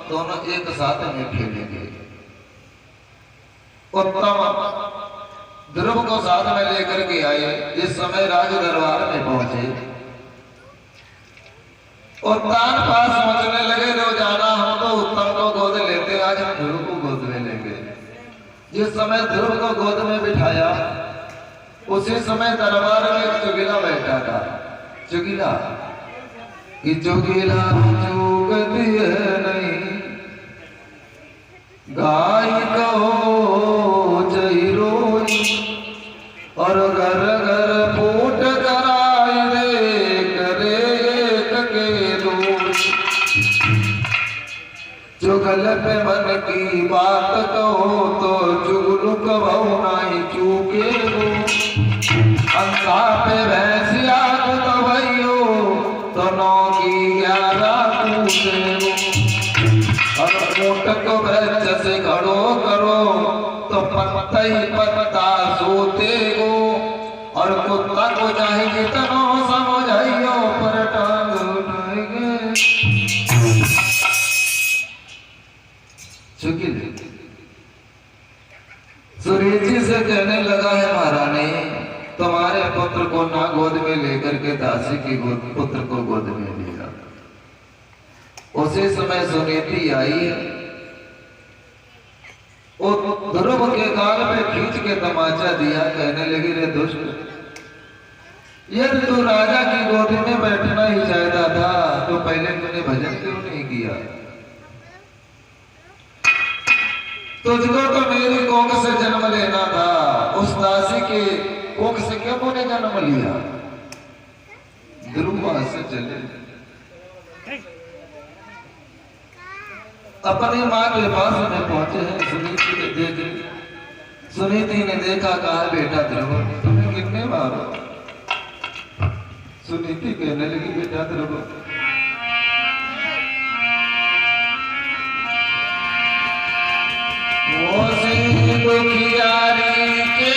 दोनों एक साथ में खेलेंगे। उत्तम ध्रुव को साथ में लेकर के आए। इस समय राज दरबार में पहुंचे और तान पास सोचने लगे, रोजाना हम तो उत्तम को गोद लेते, आज हम ध्रुव को गोद में लेंगे। जिस समय ध्रुव को गोद में बिठाया, उसी समय दरबार में एक चुगीला बैठा था। चुगीला कि चुगीला चूकती है नहीं, गाय कहो जई रोई, और घर घर फूट कराई दे, करे एक के रोई। चुगल पे मन की बात कहो, तो चुगलू कहो नहीं चूके हो। अंधा पे भैंसिया तो भैयो, तो 9 की 11 पूछे हो। और ऊँट को वृक्ष से खड़ो करो, तो पत्ता ही पत्ता सोते हो। और कुत्ता को चाहे जितना समझाइयो, पर टांग उठाएंगे। सुरेजी से कहने लगा है महारानी, तुम्हारे पुत्र को ना गोद में लेकर के दासी की पुत्र को गोद में लिया। उसी समय सुनीति आई और ध्रुव के गाल पे खींच के तमाचा दिया। कहने लगी, रे दुष्ट, यदि तू राजा की गोद में बैठना ही चाहता था, तो पहले तूने भजन क्यों नहीं किया? तुझको तो मेरी कोख से जन्म लेना था, उस दासी के कोख से क्यों तूने जन्म लिया? ध्रुव वहां से चले, अपनी माँ के पास में पहुंचे हैं। सुनीति ने देखा, कहा बेटा ध्रुव, तुम्हें कितने मारो? सुनीति कहने लगी, बेटा ध्रुव, वो सिंह दुखियारी के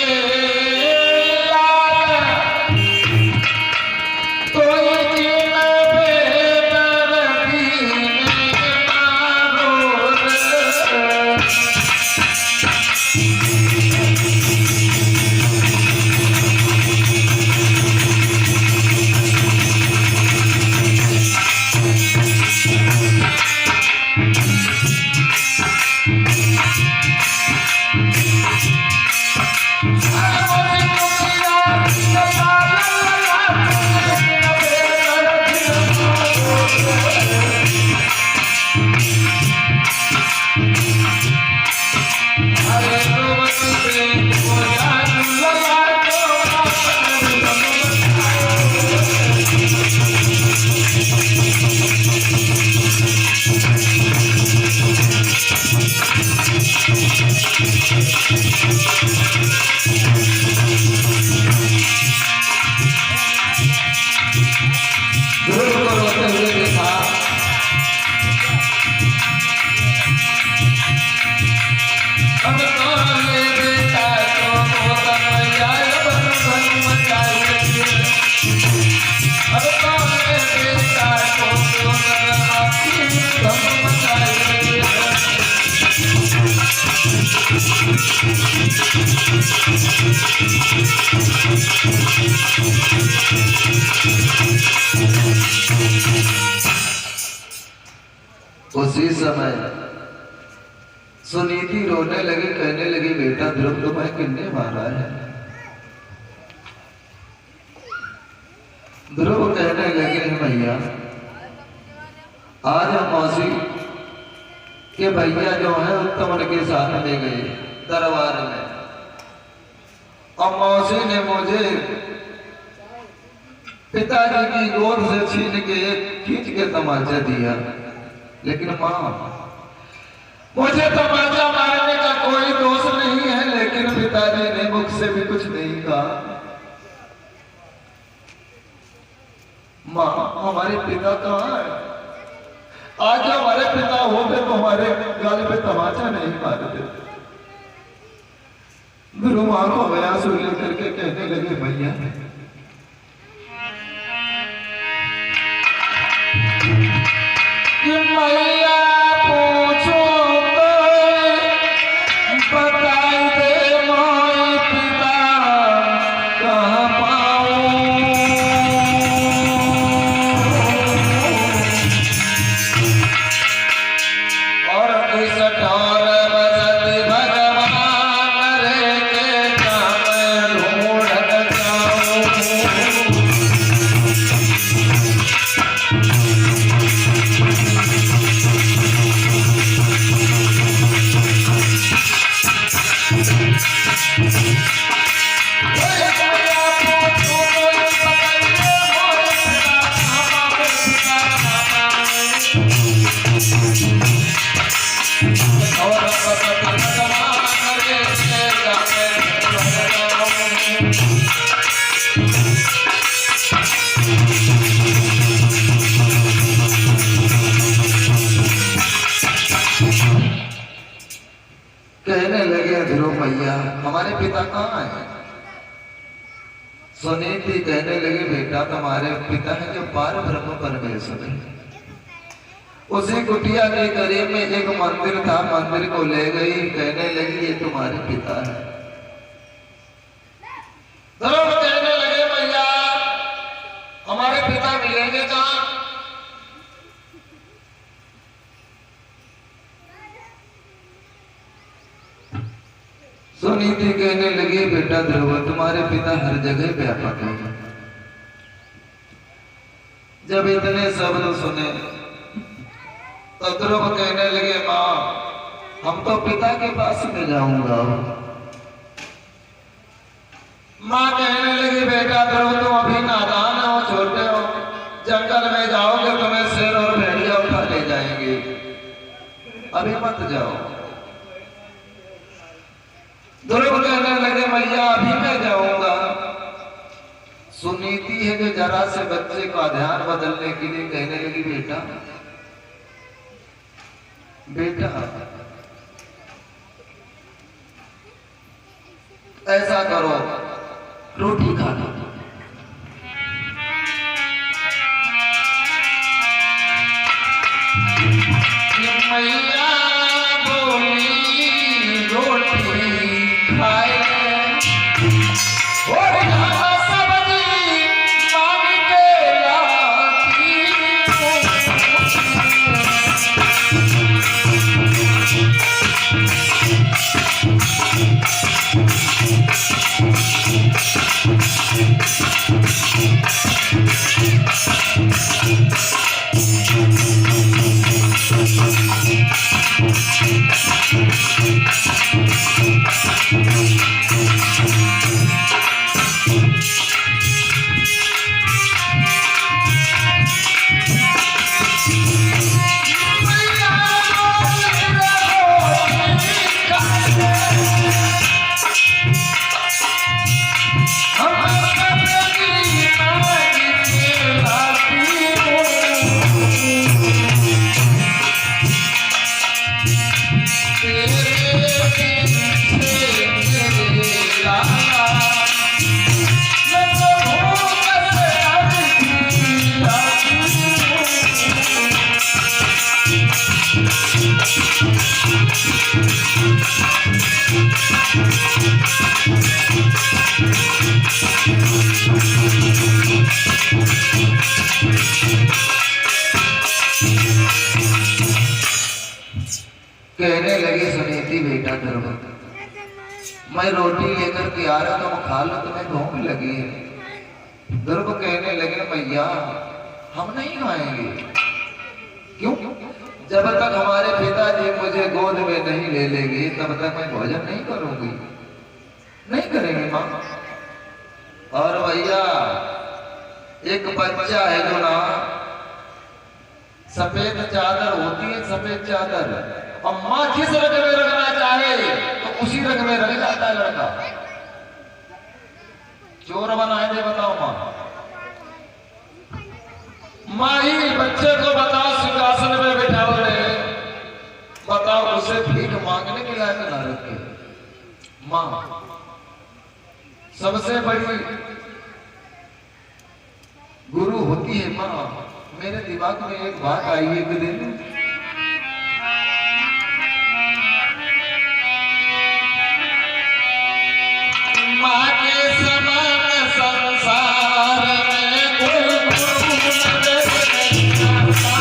उसी समय सुनीति रोने लगी, कहने लगी, बेटा ध्रुव, तुम्हें किसने मारा है? ध्रुव कहने लगे, भैया आज मौसी के भैया जो है उत्तम के साथ ले गए दरबार में, और मौसी ने मुझे पिताजी की गोद से छीन के खींच के तमाचा दिया। लेकिन माँ, मुझे तमाचा मारने का कोई दोष नहीं है, लेकिन पिताजी ने मुझसे भी कुछ नहीं कहा। माँ, हमारे पिता कहाँ है? आज हमारे पिता होते तो हमारे गाल पे तमाचा नहीं मारते। ध्रुव आंखों में आंसू लेकर के कहने लगे, भैया मैया और करे कहने लगे ध्रुव मैया हमारे पिता कहाँ हैं? सुनीति कहने लगे बेटा तुम्हारे पिता है जो पार ब्रह्म परमेश्वर है। उसी कुटिया के करीब में एक मंदिर था, मंदिर को ले गई, कहने लगी ये तुम्हारे पिता है। ध्रुव कहने लगे मैया हमारे पिता मिलेंगे कहाँ? सुनीति कहने लगी बेटा ध्रुव तुम्हारे पिता हर जगह व्यापक है। जब इतने शब्द सुने तो ध्रुव कहने लगे माँ हम तो पिता के पास में जाऊंगा। माँ कहने लगी बेटा ध्रुव तुम अभी नादान हो, छोटे हो, जंगल में जाओगे तुम्हें शेर और भेड़िया उठा ले जाएंगे, अभी मत जाओ। ध्रुव कहने लगे मैया अभी मैं जाऊंगा। सुनीति है कि जरा से बच्चे का ध्यान बदलने के लिए कहने लगी बेटा बेटा ऐसा करो रोटी खा लो। मैया बोली रोटी खाए और सब्जी मांग के लाती कहने लगी सुनीति बेटा ध्रुव मैं रोटी लेकर के आ रहा तुम खा लो, तुम्हें भूख लगी है। ध्रुव कहने लगे भैया हम नहीं खाएंगे। क्यों? जब तक हमारे पिताजी मुझे गोद में नहीं ले लेंगे तब तक मैं भोजन नहीं करूंगी। नहीं करेंगे माँ। और भैया एक बच्चा है जो ना सफेद चादर होती है, सफेद चादर, और माँ जिस रंग में रखना चाहे तो उसी रंग में रख जाता है लड़का। चोर बनाएंगे बताओ माँ। माँ ही बच्चे को बताओ सिंहासन में बैठा रहे, बताओ उसे भीख मांगने के लायक ना रखे। माँ सबसे बड़ी गुरु होती है माँ। मेरे दिमाग में एक बात आई एक दिन, माँ के समान संसार में कोई गुरु नजर नहीं आता।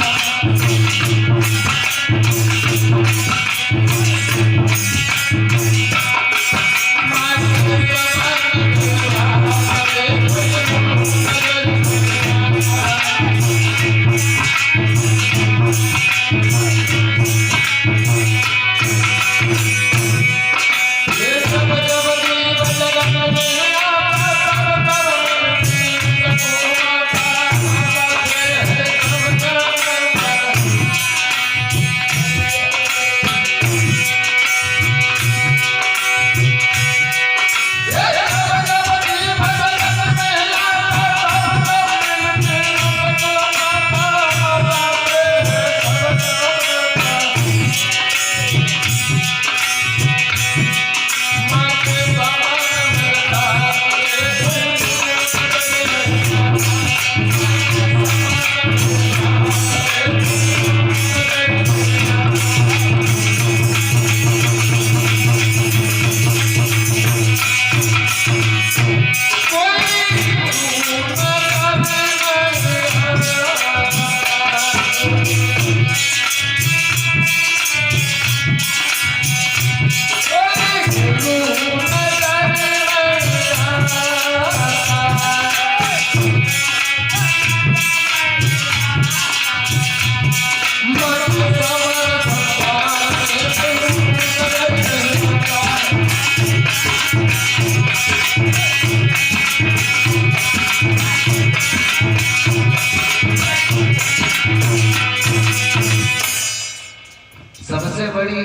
सबसे बड़ी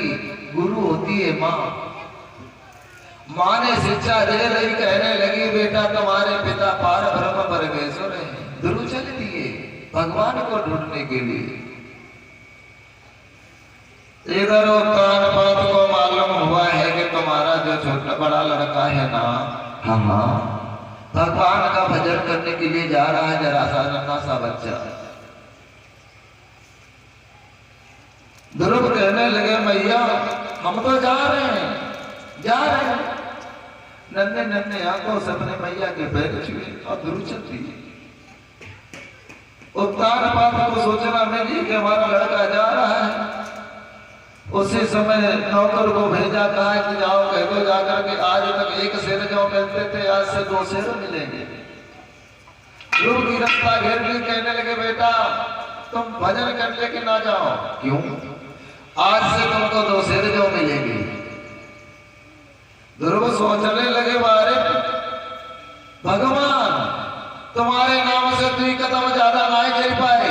गुरु होती है माँ। माँ ने शिक्षा दे रही, कहने लगी बेटा तुम्हारे पिता पार ब्रह्म परमेश्वर हैं, ध्रुव चल दिए भगवान को ढूंढने के लिए। इधर उत्तानपाद को मालूम हुआ है कि तुम्हारा जो छोटा बड़ा लड़का है ना, हाँ भगवान का भजन करने के लिए जा रहा है, जरा सा नन्हा सा बच्चा। ध्रुव कहने लगे मैया हम तो जा रहे हैं। नन्हे नन्हे आंखों से अपने मैया के पैर छुए और ध्रुव चलती है। उत्तानपाद को सोचना मिली कि हमारा लड़का जा रहा है। उसी समय नौकर को भेजा, कहा कि जाओ कह दो जाकर के आज तक एक शेर जो मिलते थे आज से 2 शेर मिलेंगे। ध्रुव की रास्ता घेर ली, कहने लगे बेटा तुम भजन कर लेके ना जाओ। क्यों? आज से तुमको 2 शेर जो मिलेंगे। ध्रुव सोचने लगे बारे भगवान तुम्हारे नाम से 2 कदम ज्यादा ना गिर पाए।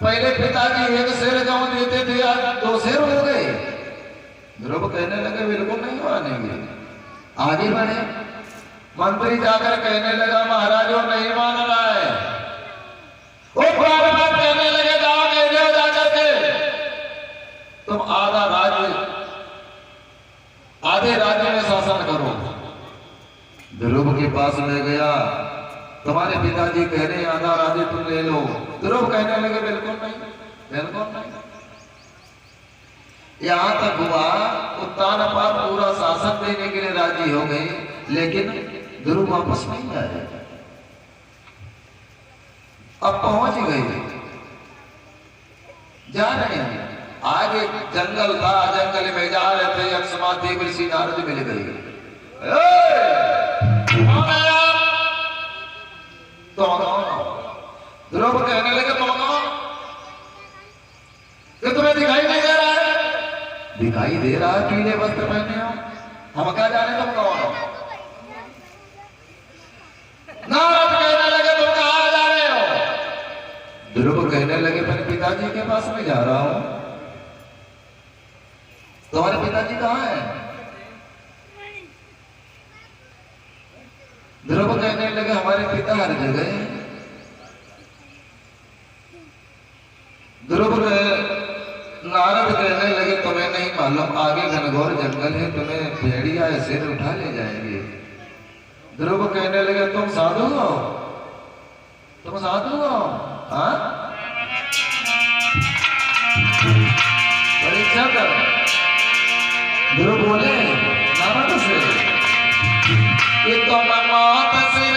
पहले पिताजी 1 शेर जो देते थे आज 2 शेर हो गए। ध्रुव कहने लगे बिल्कुल नहीं मानेंगे, आगे बढ़े। मंत्री जाकर कहने लगा महाराज वो नहीं मान रहा है। वो बार बार कहने लगे जाओ ले जाकर के तुम आधे राज्य में शासन करो। ध्रुव के पास ले गया, तुम्हारे पिताजी कह रहे आधा राज्य तुम ले लो। ध्रुव कहने लगे बिल्कुल नहीं। यहां तक हुआ उत्तानपाद पूरा शासन देने के लिए राजी हो गए, लेकिन ध्रुव वापस नहीं आए। अब पहुंच गए, जा रहे हैं। आगे जंगल था, जंगल में जा रहे थे, अकस्मात देव ऋषि नारद मिल गए। ध्रुव कहने लगे तुम कौन? तुम्हें दिखाई नहीं दे रहा है? दिखाई दे रहा है, पीले वस्त्र पहने हो, हम क्या जाने तुम कौन हो? नारद कहने लगे तुम कहां जा रहे हो? ध्रुव कहने लगे मैं पिताजी के पास में जा रहा हूं। तुम्हारे पिताजी कहां हैं? ध्रुव कहने लगे हमारे पिता हर जगह हैं। ध्रुव नारद कहने लगे तुम्हें नहीं मालूम आगे घनघोर जंगल है, तुम्हें भेड़िया सिर उठा ले जाएंगे। ध्रुव कहने लगे तुम साधु हो? हाँ परीक्षा कर। ध्रुव बोले नारद से कि तुम मौत से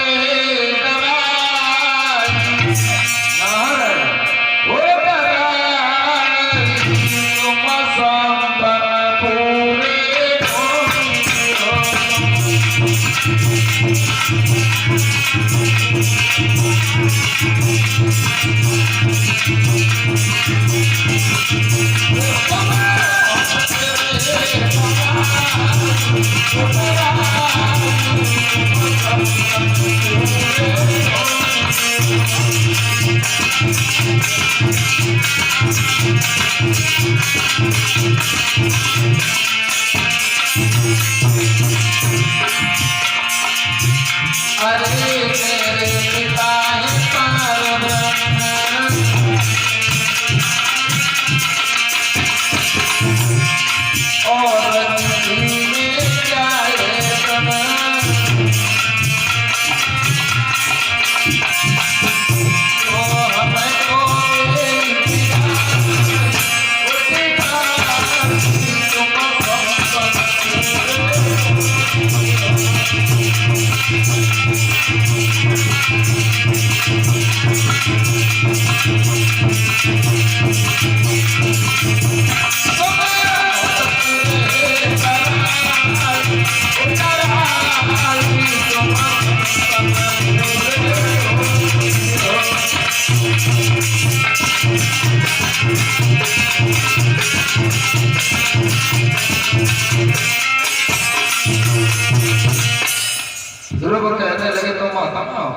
ध्रुव कहने लगे तुम महात्मा हो।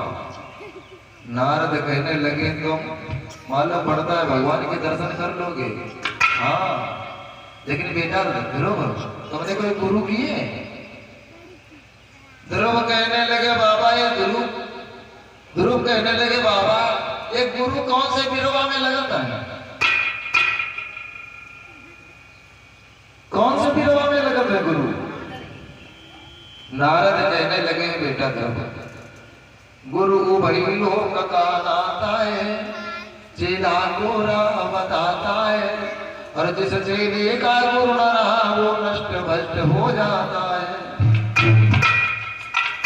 नारद कहने लगे तुम मालूम पड़ता है भगवान के दर्शन कर लोगे। हाँ लेकिन बेटा ध्रुव तुमने कोई गुरु किए? ध्रुव कहने लगे बाबा ये ध्रुव कहने लगे बाबा एक गुरु कौन से बिरवा में लगाता है? कौन से बिरवा में लगाता है गुरु? नारद कहने लगे बेटा ध्रुव गुरु भई लोक का नाता है, चेला को राह बताता है, और जिस चेले का गुरु न रहा वो नष्ट भ्रष्ट हो जाता है।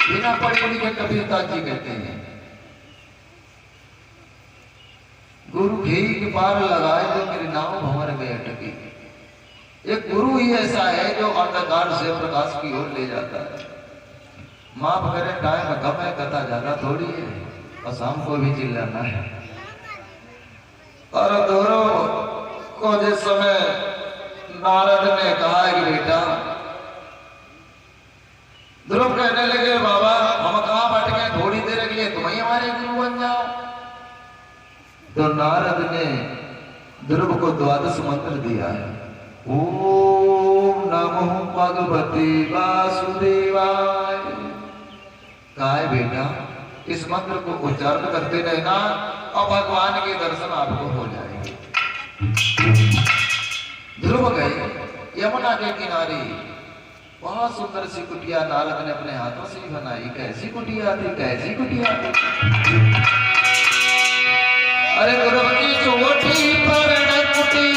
बिना पढ़े लिखे कबीरता जी कहते हैं गुरु घेरी के पार लगाए तो मेरे नाव भंवर में अटकी। एक गुरु ही ऐसा है जो अंधकार से प्रकाश की ओर ले जाता है। माफ करें टाइम कम है, कथा ज्यादा थोड़ी है और शाम को भी चिल्लाना है। और दोनों को जिस समय नारद ने कहा कि बेटा ध्रुव कहने लगे बाबा हम कहाँ बैठ गए, थोड़ी देर के लिए तुम ही हमारे गुरु बन जाओ। तो नारद ने ध्रुव को द्वादश मंत्र दिया है। ओम नमो भगवते वासुदेवाय। कहा है बेटा इस मंत्र को उच्चारण करते रहना और भगवान के दर्शन आपको हो जाएंगे। ध्रुव गए यमुना के किनारे, बहुत सुंदर सी कुटिया नारद ने अपने हाथों से ही बनाई। कैसी कुटिया थी, कैसी कुटिया थी। अरे ध्रुव की चोटी पर कुटी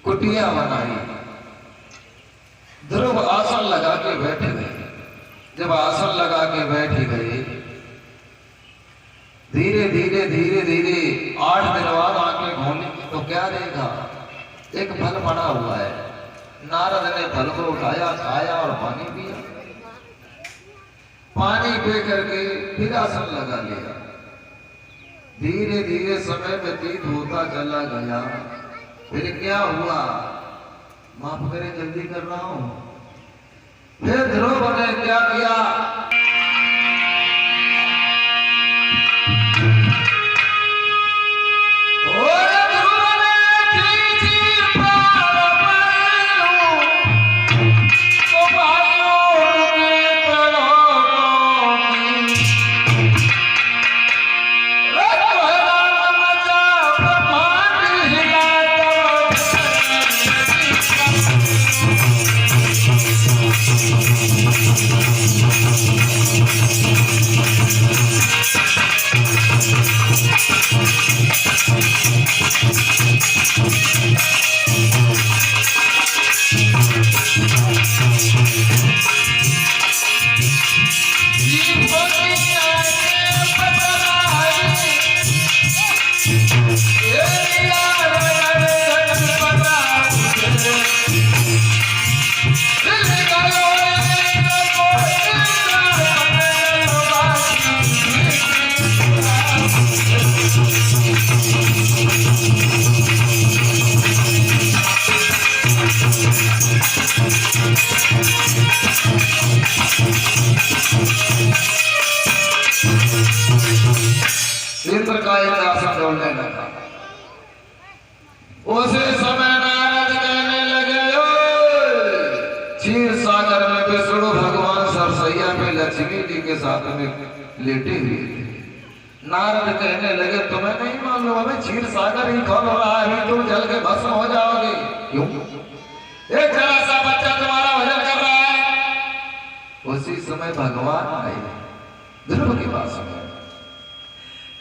कुटिया बनाई। ध्रुव आसन लगा के बैठ गए। जब आसन लगा के बैठ गए धीरे धीरे धीरे धीरे 8 दिन बाद आंखें खोली तो क्या देखा, एक फल पड़ा हुआ है। नारद ने फल को उठाया, खाया और पानी पिया। पानी पी करके फिर आसन लगा लिया। धीरे धीरे समय व्यतीत होता चला गया। फिर क्या हुआ, माफ करें जल्दी कर रहा हूं। फिर ध्रुव ने क्या किया, इंद्र का एक आसन डोलने लगा। उसी समय नारद कहने लगे, क्षीर सागर में विष्णु भगवान सरसैया में लक्ष्मी जी के साथ में लेटे हुए थे। नारद कहने लगे, तुम्हें नहीं मालूम हमें क्षीर सागर ही खोल रहा है, तुम जल के भस्म हो जाओगे। क्यों? एक जरा सा बच्चा तुम्हारा भजन कर रहा है। उसी समय भगवान आए ध्रुव के पास में,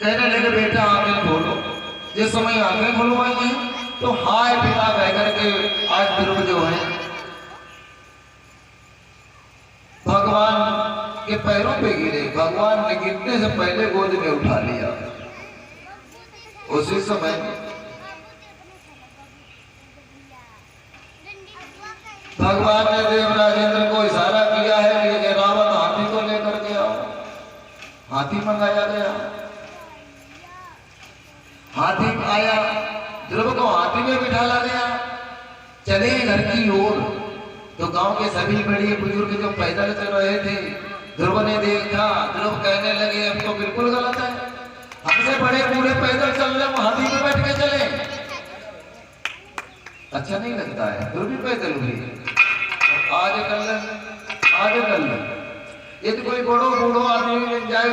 कहने लगे, बेटा आंखें खोलो। जिस समय आंखें खुलवाई हैं तो हाय पिता कह करके आज ध्रुव जो है भगवान के पैरों पे गिरे। भगवान ने गिरने से पहले गोद में उठा लिया। उसी समय भगवान ने देवराज इंद्र को इशारा किया है कि रावण हाथी को लेकर के आओ। हाथी मंगाया गया, हाथी आया, ध्रुव को हाथी में बिठाला गया। चले घर की ओर तो गांव के सभी बड़े बुजुर्ग जो पैदल चल रहे थे, ध्रुव ने देखा। ध्रुव कहने लगे, अब तो बिल्कुल गलत है, हमसे बड़े बूढ़े पैदल चल रहे, हम हाथी में बैठ के चले, अच्छा नहीं लगता है। ध्रुव भी पैदल हुए, आज कर ले। यदि कोई बड़ो बूढ़ो आदमी मिल जाए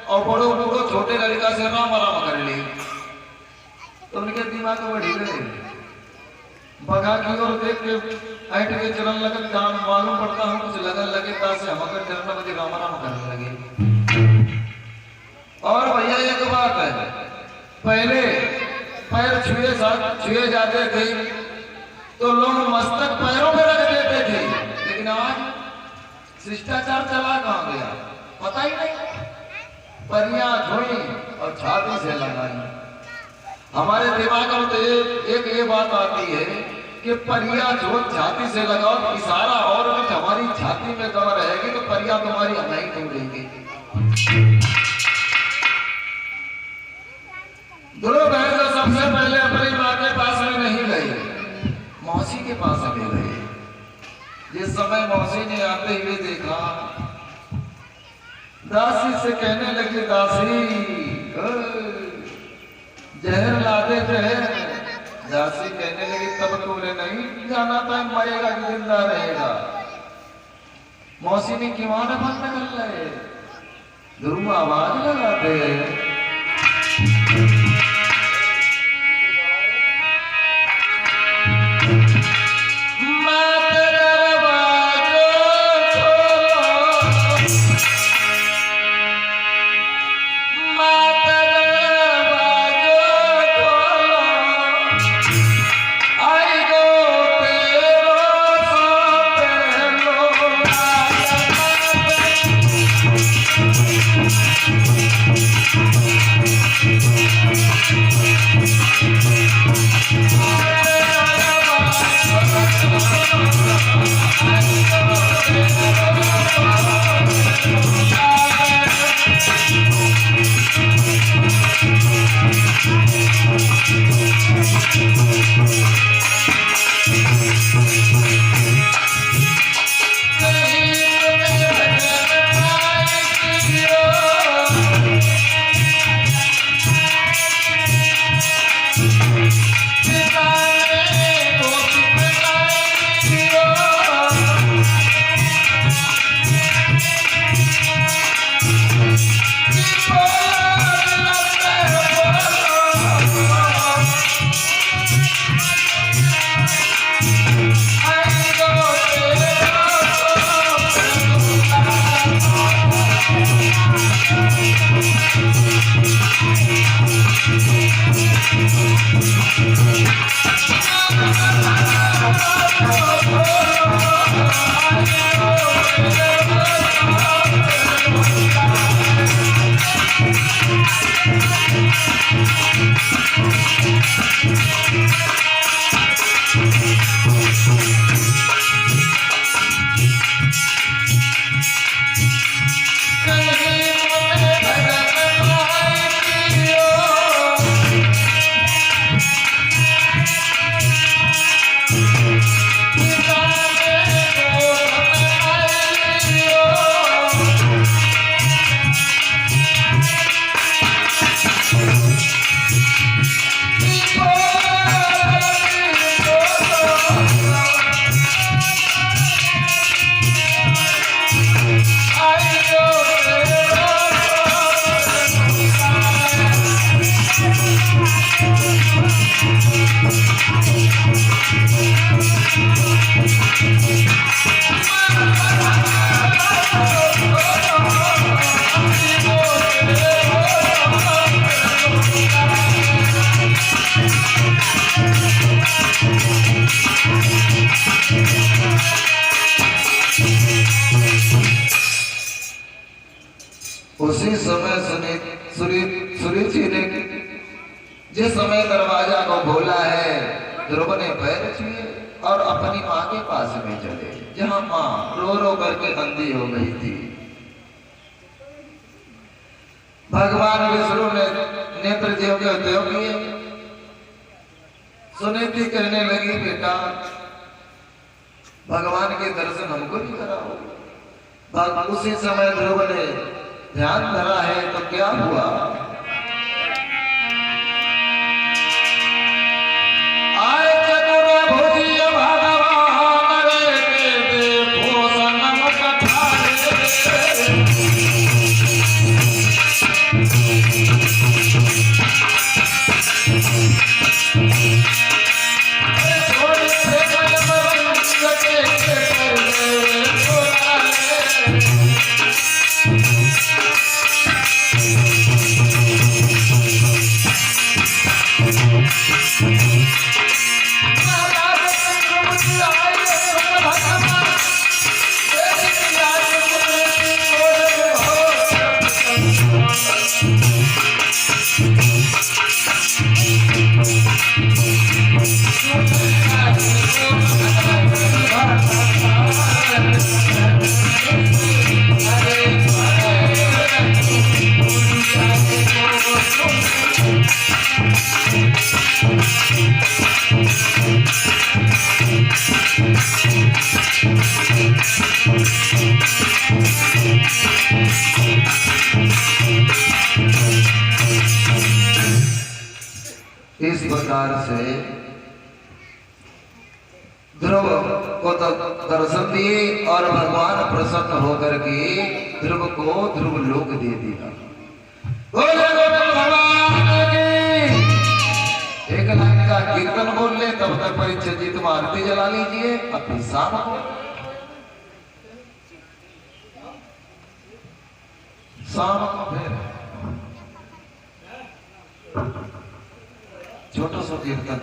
और बड़ो बूढ़ो छोटे लड़का से राम राम कर ले तो उनके दिमाग में बढ़ी गए। बगा की ओर देख के ऐठ के चरण लगे, जान मालूम पड़ता हम कुछ लगन लगे तासे हम अगर चरण में राम राम करने लगे। और भैया एक बात है, पहले पैर छुए जाते थे तो लोग मस्तक पैरों में रख देते थे, लेकिन आज शिष्टाचार चला कहां गया पता ही नहीं। परियां धोई और छाती से लगाई। हमारे दिमाग में तो एक ये बात आती है कि परिया जो छाती से लगाओ, इशारा और हमारी छाती में दवा रहेगी तो परिया तुम्हारी नहीं तोड़ेगी। ध्रुव बहन तो सबसे पहले अपनी माँ के पास में नहीं गए, मौसी के पास में गए। जिस समय मौसी ने आते हुए देखा, दासी से कहने लगी, दासी जहर ला दे जहर। दासी कहने लगी, तब तूने नहीं जाना था मरेगा कि जिंदा रहेगा। मौसी ने किवाड़ बंद कर ले। ध्रुव आवाज लगाते हैं, उसी समय सुरुचि ने जिस समय दरवाजा को खोला है, ध्रुव ने पैर छुए और अपनी माँ के पास में चले, जहां माँ रो रो करके अंधी हो गई थी। भगवान विष्णु ने नेत्र ज्यों के त्यों किए। सुनीति कहने लगी, बेटा भगवान के दर्शन हमको भी कराओ। उसी समय ध्रुव ने ध्यान धरा है, तो क्या हुआ? आए चतुर भुजी भगवान रे, देखो सनम कठारे। इस प्रकार से ध्रुव को दर्शन दिए और भगवान प्रसन्न होकर के ध्रुव को ध्रुव लोक दे दिया। भगवान की एक लाइन का कीर्तन बोल ले, तब तक परीक्षा जी तुम आरती जला लीजिए। अपनी शाम को फिर छोटा सा कीर्तन।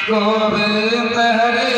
गोविंद हरे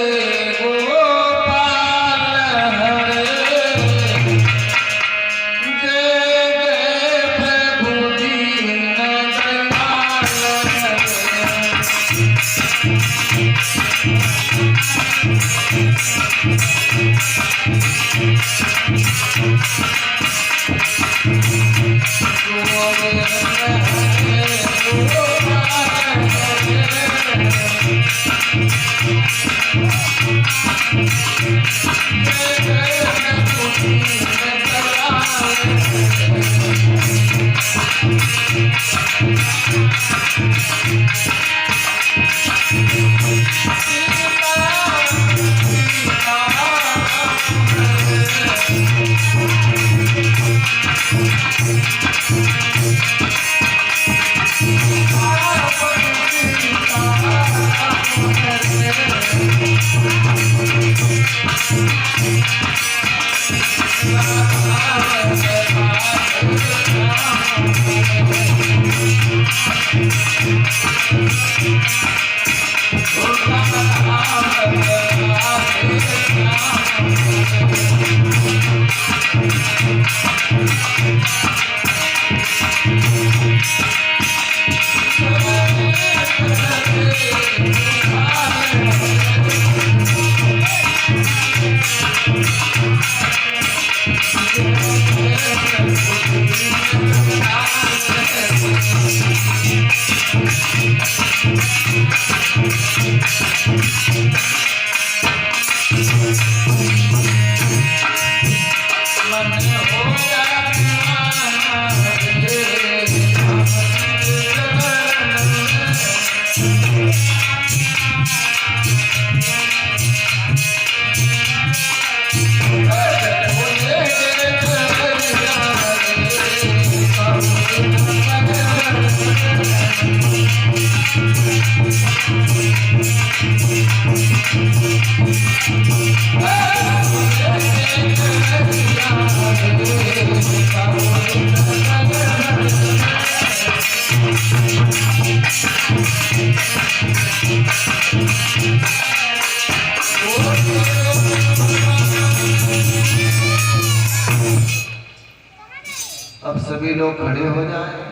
सभी लोग खड़े हो जाएं,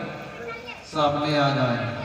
सामने आ जाएं।